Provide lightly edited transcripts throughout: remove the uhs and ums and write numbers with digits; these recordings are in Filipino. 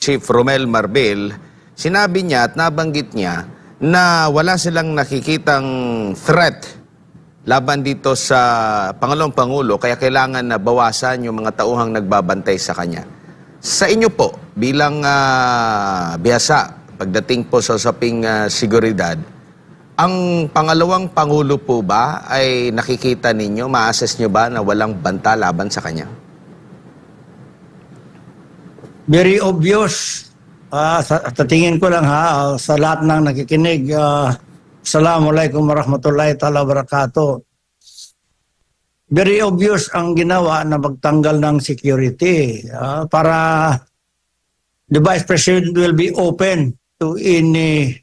Chief Romel Marbil, sinabi niya at nabanggit niya na wala silang nakikitang threat laban dito sa Pangulong Pangulo, kaya kailangan na bawasan yung mga tauhang nagbabantay sa kanya. Sa inyo po, bilang bihasa, pagdating po sa usaping seguridad, ang pangalawang Pangulo po ba ay nakikita ninyo, ma-assess nyo ba na walang banta laban sa kanya? Very obvious. Sa tingin ko lang sa lahat ng nakikinig, Assalamualaikum warahmatullahi ta'ala wabarakatuh. Very obvious ang ginawa na magtanggal ng security para the Vice President will be open to any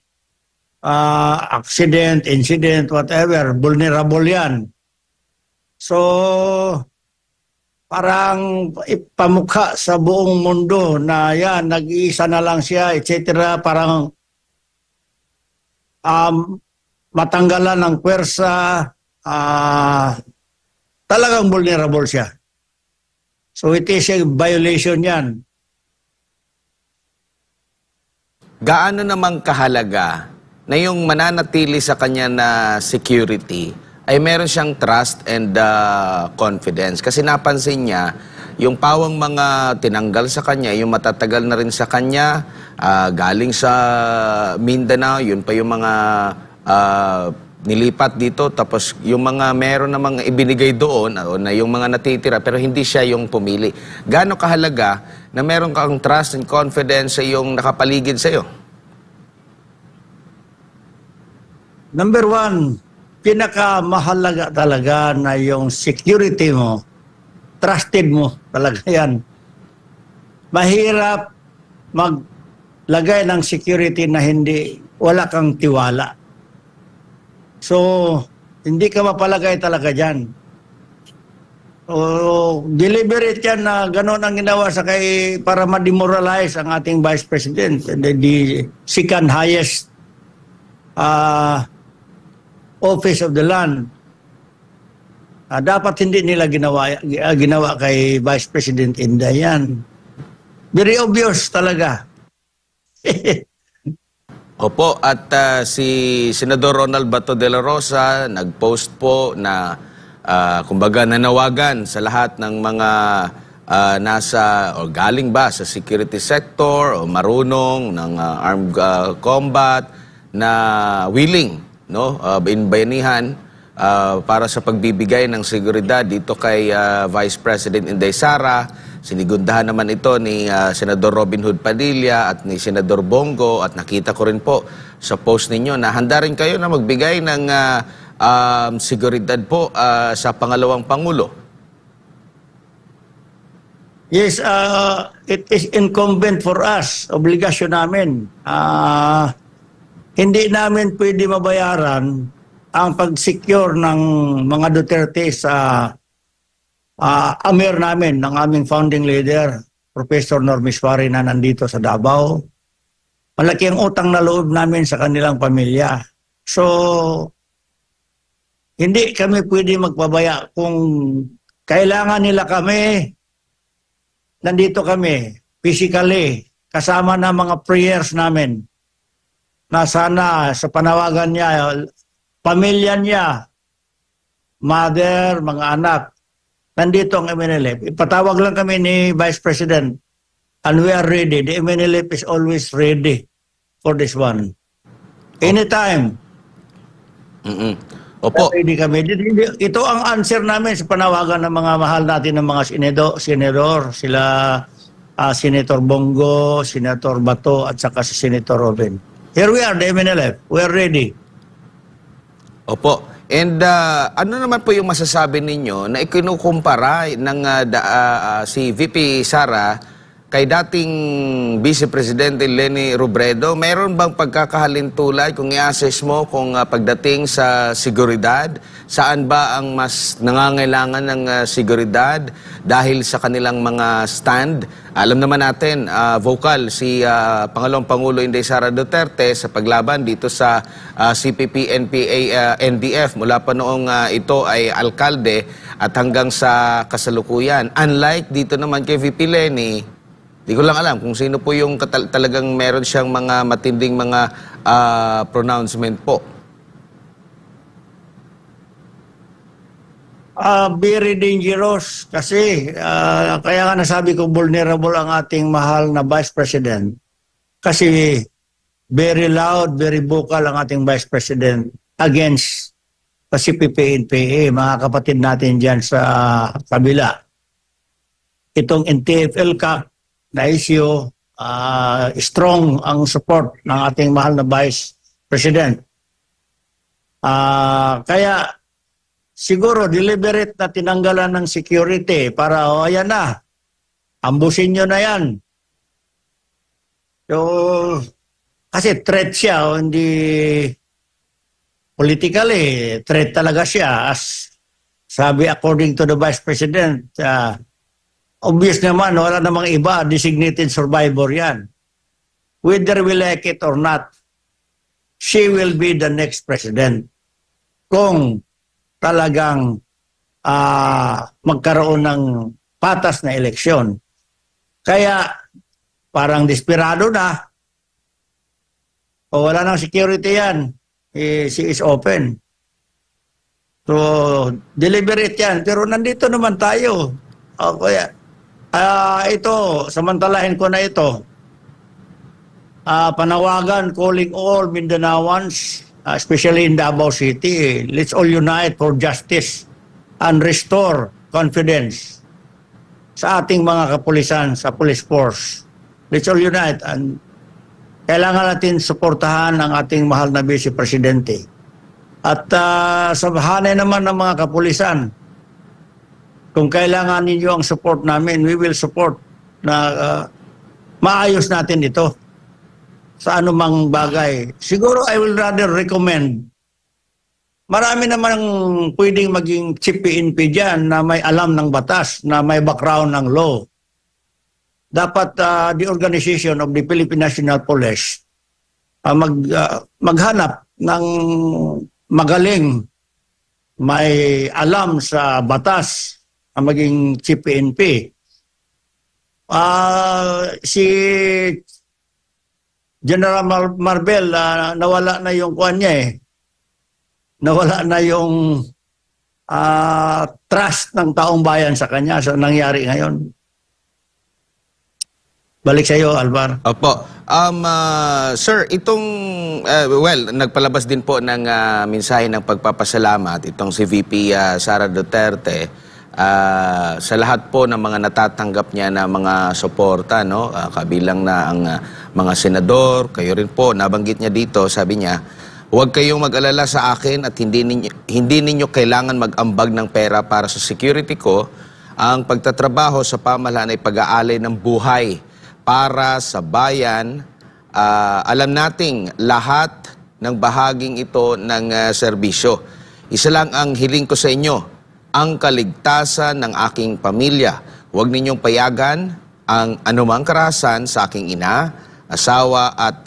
accident, incident, whatever, vulnerable yan. So, parang ipamukha sa buong mundo na yan, nag-iisa na lang siya, etc. Parang matanggalan ng pwersa, talagang vulnerable siya. So, it is a violation yan. Gaano namang kahalaga na yung mananatili sa kanya na security ay meron siyang trust and confidence? Kasi napansin niya, yung pawang mga tinanggal sa kanya, yung matatagal na rin sa kanya, galing sa Mindanao, yun pa yung mga nilipat dito, tapos yung mga meron na mga ibinigay doon, na yung mga natitira, pero hindi siya yung pumili. Gaano kahalaga na meron kang trust and confidence sa yung nakapaligid sa'yo? Number one, pinakamahalaga talaga na yung security mo, trusted mo talaga yan. Mahirap maglagay ng security na wala kang tiwala. So, hindi ka mapalagay talaga dyan. So, deliberate yan na gano'n ang ginawa para ma-demoralize ang ating Vice President, the second highest office of the land. Dapat hindi nila ginawa kay Vice President Inday yan. Very obvious talaga. Opo, at si Senador Ronald Bato de la Rosa nag-post po na kumbaga nanawagan sa lahat ng mga nasa o galing ba sa security sector o marunong ng armed combat na willing, no, bayanihan para sa pagbibigay ng seguridad dito kay Vice President Inday Sara. Sinigundahan naman ito ni Senador Robin Hood Padilla at ni Senador Bongo, at nakita ko rin po sa post ninyo na handa rin kayo na magbigay ng seguridad po sa pangalawang Pangulo. Yes, it is incumbent for us, obligasyon namin. Hindi namin pwede mabayaran ang pag-secure ng mga Duterte sa amir namin, ng aming founding leader, Professor Normiswari, na nandito sa Davao. Malaki ang utang na loob namin sa kanilang pamilya. So, hindi kami pwede magpabaya. Kung kailangan nila kami, nandito kami, physically, kasama na mga prayers namin, na sana sa panawagan niya, pamilya niya, mother, mga anak, nandito ang MNLF. Ipatawag lang kami ni Vice President and we are ready. The MNLF is always ready for this one. Anytime. Opo. Ready kami. Ito ang answer namin sa panawagan ng mga mahal natin ng mga senador, sila Senator Bongo, Senator Bato, at saka si Senator Robin. Here we are, the MNLF. We are ready. Opo. And ano naman po yung masasabi ninyo na ikinukumpara ng si VP Sara kay dating Vice Presidente Leni Robredo? Mayroon bang pagkakahalintulad kung i-assess mo kung pagdating sa seguridad, saan ba ang mas nangangailangan ng seguridad dahil sa kanilang mga stand? Alam naman natin, vocal si Pangalawang Pangulo Inday Sara Duterte sa paglaban dito sa CPP, NPA, NDF mula pa noong ito ay alkalde at hanggang sa kasalukuyan. Unlike dito naman kay VP Leni, Di ko lang alam kung sino po yung talagang meron siyang mga matinding mga pronouncement po. Very dangerous kasi kaya nga nasabi ko vulnerable ang ating mahal na Vice President. Kasi very loud, very vocal ang ating Vice President against kasi PPNPA, mga kapatid natin dyan sa kabila. Itong NTF-ELCAC na issue, strong ang support ng ating mahal na Vice President. Kaya siguro deliberate na tinanggalan ng security para ayan na, ambusin nyo na yan. So, kasi threat siya, hindi politically, threat talaga siya. As sabi according to the Vice President, obvious naman, wala namang iba, designated survivor yan. Whether we like it or not, she will be the next president. Kung talagang magkaroon ng patas na eleksyon. Kaya parang desperado na. O wala nang security yan. She is open. So, deliberate yan. Pero nandito naman tayo. O kaya, ito, samantalahin ko na ito. Panawagan, calling all Mindanaoans, especially in Davao City, let's all unite for justice and restore confidence sa ating mga kapulisan, sa police force. Let's all unite and kailangan natin suportahan ang ating mahal na Vice Presidente. At sa hanay naman ng mga kapulisan, kung kailangan ninyo ang support namin, we will support na maayos natin ito sa anumang bagay. Siguro I will rather recommend, marami namang pwedeng maging chief PNP dyan na may alam ng batas, na may background ng law. Dapat the organization of the Philippine National Police maghanap ng magaling, may alam sa batas ang maging chief PNP. Si General Marbel, nawala na yung kuwan niya eh. Nawala na yung trust ng taong bayan sa kanya sa nangyari ngayon. Balik sa iyo, Alvar. Opo. Sir, itong, nagpalabas din po ng mensahe ng pagpapasalamat itong si VP Sara Duterte sa lahat po ng mga natatanggap niya na mga suporta, no? Kabilang na ang mga senador, kayo rin po, nabanggit niya dito, sabi niya, huwag kayong mag-alala sa akin at hindi ninyo kailangan mag-ambag ng pera para sa security ko. Ang pagtatrabaho sa pamahalaan ay pag-aalay ng buhay para sa bayan. Alam nating lahat ng bahaging ito ng serbisyo. Isa lang ang hiling ko sa inyo, ang kaligtasan ng aking pamilya. Huwag ninyong payagan ang anumang karahasan sa aking ina, asawa at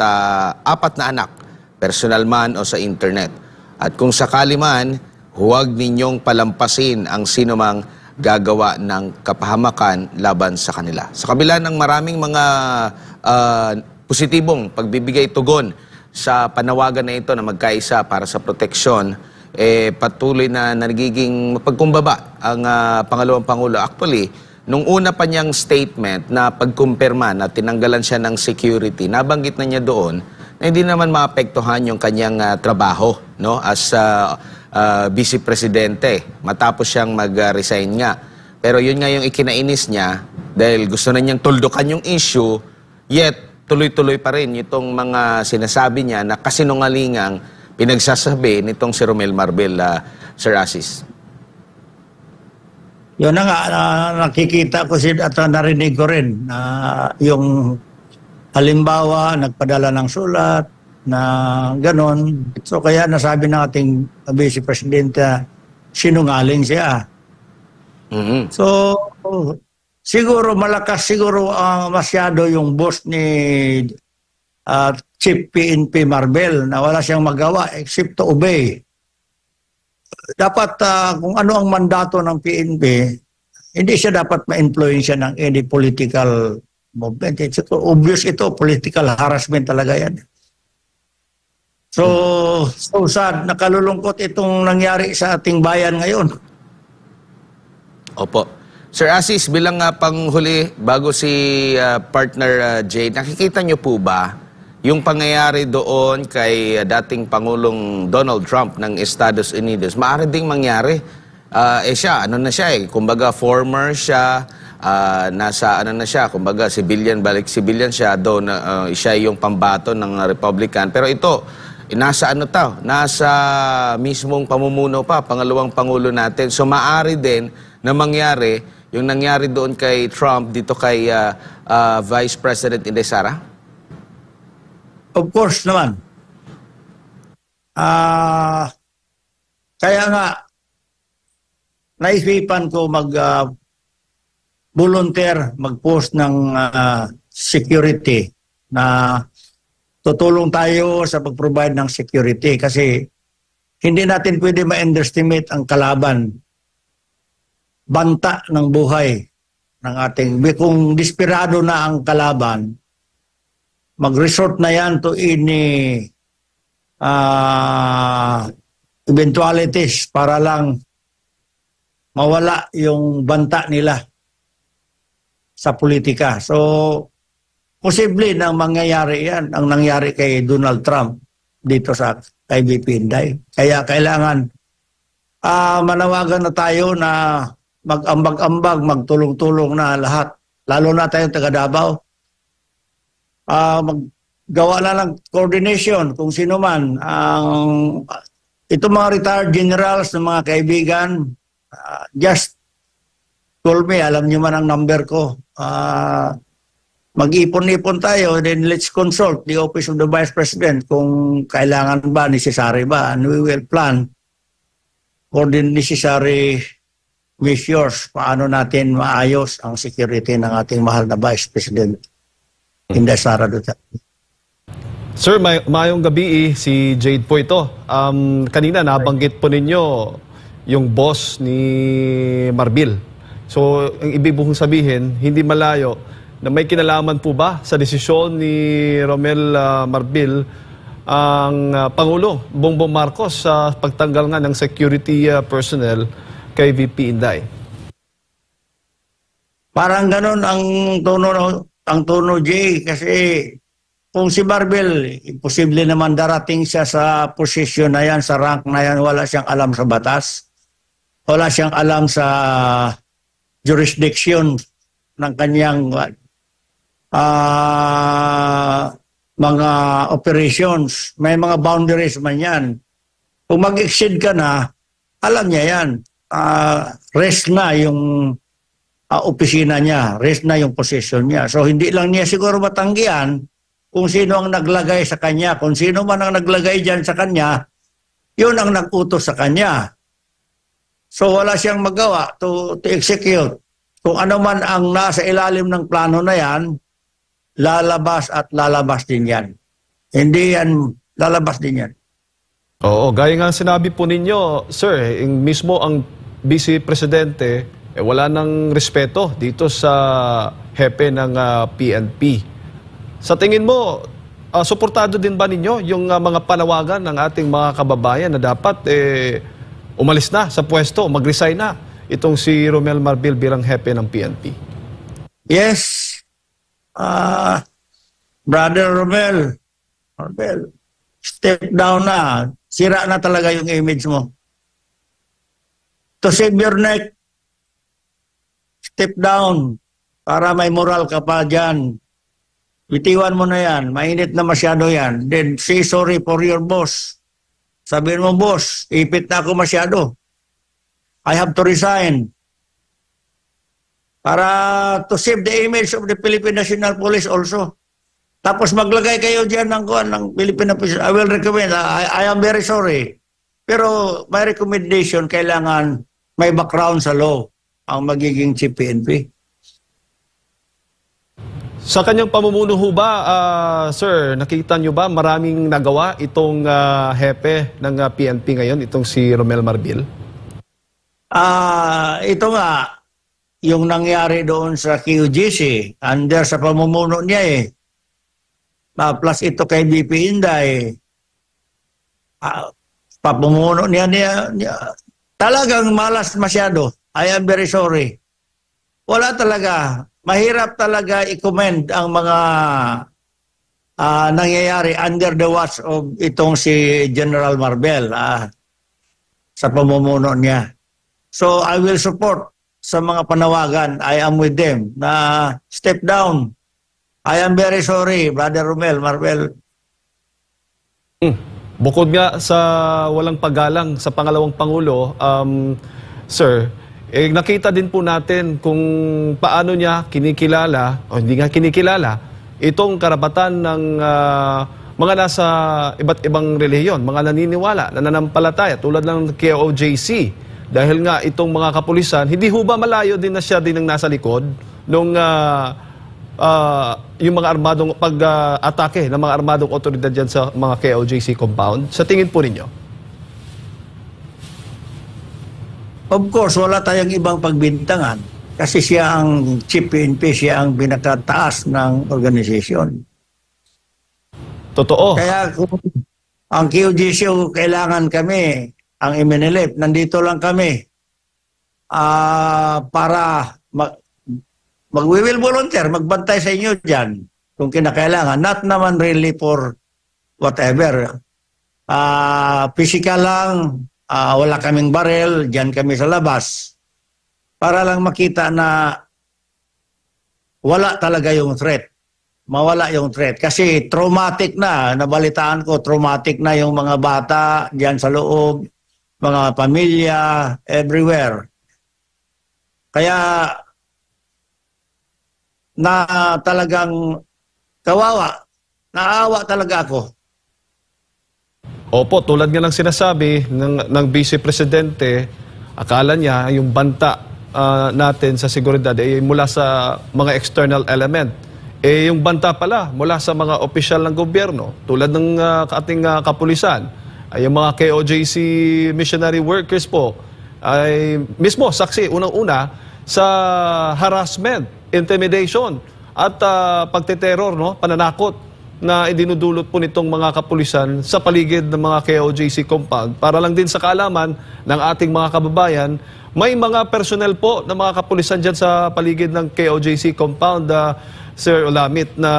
4 na anak, personal man o sa internet. At kung sakali man, huwag ninyong palampasin ang sinumang gagawa ng kapahamakan laban sa kanila. Sa kabila ng maraming mga positibong pagbibigay tugon sa panawagan na ito na magkaisa para sa proteksyon, patuloy na nagiging mapagkumbaba ang pangalawang Pangulo. Actually, nung una pa niyang statement na pagkumpirma na tinanggalan siya ng security, nabanggit na niya doon na hindi naman maapektuhan yung kanyang trabaho, no? As Vice Presidente, matapos siyang mag-resign nga. Pero yun nga yung ikinainis niya dahil gusto na niyang tuldukan yung issue, yet tuloy-tuloy pa rin itong mga sinasabi niya na kasinungalingang pinagsasabi nitong si Romel Marbel, Sir Asis. Yun na nga, nakikita ko at narinig ko rin na yung halimbawa, nagpadala ng sulat na ganon. So kaya nasabi ng ating Vice Presidente, sinungaling siya. Mm-hmm. So siguro malakas masyado yung boss ni Chief PNP Marbel na wala siyang magawa except to obey. Dapat kung ano ang mandato ng PNP, hindi siya dapat ma-influensya ng any political movement. It's obvious ito, political harassment talaga yan. So sad, nakalulungkot itong nangyari sa ating bayan ngayon. Opo. Sir Asis, bilang panghuli, bago si partner Jay, nakikita niyo po ba yung pangyayari doon kay dating Pangulong Donald Trump ng Estados Unidos? Maaari ding mangyari. Siya, ano na siya kumbaga former siya, nasa ano na siya, kumbaga civilian, balik civilian siya, doon siya yung pambato ng Republican. Pero ito, nasa ano nasa mismong pamumuno pa, pangalawang Pangulo natin. So maaari din na mangyari yung nangyari doon kay Trump dito kay Vice President Inday Sara? Of course naman. Kaya nga, naisipan ko volunteer, mag-post ng security na tutulong tayo sa pag-provide ng security kasi hindi natin pwede ma-underestimate ang kalaban. Banta ng buhay ng ating, kung desperado na ang kalaban, mag-resort na yan to any eventualities para lang mawala yung banta nila sa politika. So, posible nang mangyayari yan, ang nangyari kay Donald Trump dito sa kay VP Inday. Kaya kailangan manawagan na tayo na mag-ambag-ambag, magtulong-tulong na lahat. Lalo na tayong taga Davao. Maggawa na ng coordination kung sino man. Itong mga retired generals ng mga kaibigan, just call me, alam niyo man ang number ko. Mag-ipon-ipon tayo, then let's consult the Office of the Vice President kung kailangan ba, necessary ba, and we will plan for the necessary measures, paano natin maayos ang security ng ating mahal na Vice President Inday Sara Duterte. Sir, mayong gabi si Jade po ito. Kanina nabanggit po ninyo yung boss ni Marbil. So, ang ibig mong sabihin, hindi malayo na may kinalaman po ba sa desisyon ni Romel Marbil ang Pangulo Bongbong Marcos sa pagtanggal nga ng security personnel kay VP Inday? Parang ganun ang tono Jay, kasi kung si Marbil, imposible naman darating siya sa posisyon na yan, sa rank na yan, wala siyang alam sa batas, wala siyang alam sa jurisdiction ng kanyang mga operations. May mga boundaries man yan. Kung mag-exceed ka na, alam niya yan. Rest na yung opisina niya, rest na yung position niya. So hindi lang niya siguro matanggihan kung sino ang naglagay sa kanya. Kung sino man ang naglagay dyan sa kanya, yun ang nag-utos sa kanya. So wala siyang magawa to execute. Kung ano man ang nasa ilalim ng plano na yan, lalabas at lalabas din yan. Hindi yan, lalabas din yan. Oo, gaya nga sinabi po ninyo, sir, mismo ang Vice Presidente, wala nang respeto dito sa hepe ng PNP. Sa tingin mo, suportado din ba ninyo yung mga panawagan ng ating mga kababayan na dapat umalis na sa pwesto, mag-resign na itong si Romel Marbil bilang hepe ng PNP? Yes. Brother Romel, step down na. Sira na talaga yung image mo. To save your neck, step down para may moral ka pa dyan. Bitiwan mo na yan. Mainit na masyado yan. Then say sorry for your boss. Sabihin mo, boss, ipit na ako masyado. I have to resign. Para to save the image of the Philippine National Police also. Tapos maglagay kayo dyan ng Philippine Police. I will recommend. I am very sorry. Pero my recommendation, kailangan may background sa law ang magiging chief PNP. Sa kanyang pamumuno ho ba, sir, nakita nyo ba maraming nagawa itong hepe ng PNP ngayon, itong si Romel Marbil? Ito nga, yung nangyari doon sa QGC, under sa pamumuno niya eh. Plus ito kay BP Inday, pamumuno niya, talagang malas masyado. I am very sorry. Wala talaga. Mahirap talaga i-commend ang mga nangyayari under the watch of itong si General Marbel sa pamumuno niya. So I will support sa mga panawagan. I am with them na step down. I am very sorry, Brother Romel, Marbel. Bukod nga sa walang paggalang sa pangalawang Pangulo, Sir, nakita din po natin kung paano niya kinikilala, o hindi nga kinikilala, itong karapatan ng mga nasa iba't ibang relihiyon, mga naniniwala, nananampalataya, tulad ng KOJC. Dahil nga itong mga kapulisan, hindi ho ba malayo din na siya din ang nasa likod nung yung mga armadong pag-atake ng mga armadong otoridad dyan sa mga KOJC compound? Sa tingin po ninyo? Of course, wala tayong ibang pagbintangan kasi siya ang chief PNP, siya ang pinakataas ng organisasyon. Totoo. Kaya kung ang QGC kailangan kami, ang MNLF, nandito lang kami para we will volunteer, magbantay sa inyo dyan kung kinakailangan. Not naman really for whatever. Physical lang, wala kaming barel, dyan kami sa labas. Para lang makita na wala talaga yung threat. Mawala yung threat. Kasi traumatic na, nabalitaan ko, traumatic na yung mga bata dyan sa loob, mga pamilya, everywhere. Kaya na talagang kawawa, naawa talaga ako. Opo, tulad nga ng sinasabi ng Vice Presidente, akala niya yung banta natin sa seguridad ay mula sa mga external element. Yung banta pala mula sa mga opisyal ng gobyerno, tulad ng ating kapulisan, ay yung mga KOJC missionary workers po, ay mismo saksi unang-una sa harassment, intimidation at pagteterror, no? Pananakot na idinudulot po nitong mga kapulisan sa paligid ng mga KOJC compound. Para lang din sa kaalaman ng ating mga kababayan, may mga personnel po ng mga kapulisan dyan sa paligid ng KOJC compound, Sir Olamit, na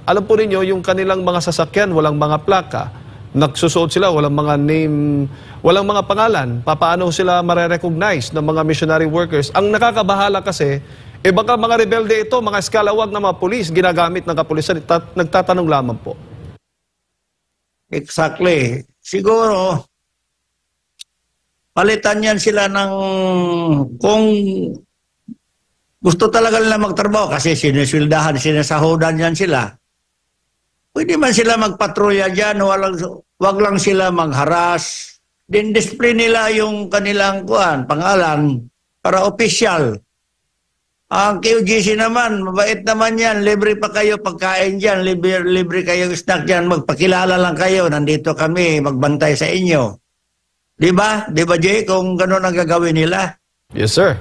alam po ninyo yung kanilang mga sasakyan, walang mga plaka. Nagsusuot sila, walang mga name, walang mga pangalan. Paano sila mare-recognize ng mga missionary workers? Ang nakakabahala kasi, baka mga rebelde ito, mga eskalawag na mga pulis, ginagamit ng kapulisan. Nagtatanong lamang po. Exactly. Siguro, palitan yan sila ng kung gusto talaga nila magtrabaho kasi siniswildahan, sinasahodan yan sila. Pwede man sila magpatrolya dyan, wag lang sila magharas. Then display nila yung kanilang pangalan para official. Ang QGC naman, mabait naman yan. Libre pa kayo pagkain dyan, libre kayo snack dyan. Magpakilala lang kayo, nandito kami, magbantay sa inyo. Diba? Diba, Jay? Kung gano'n ang gagawin nila? Yes, sir.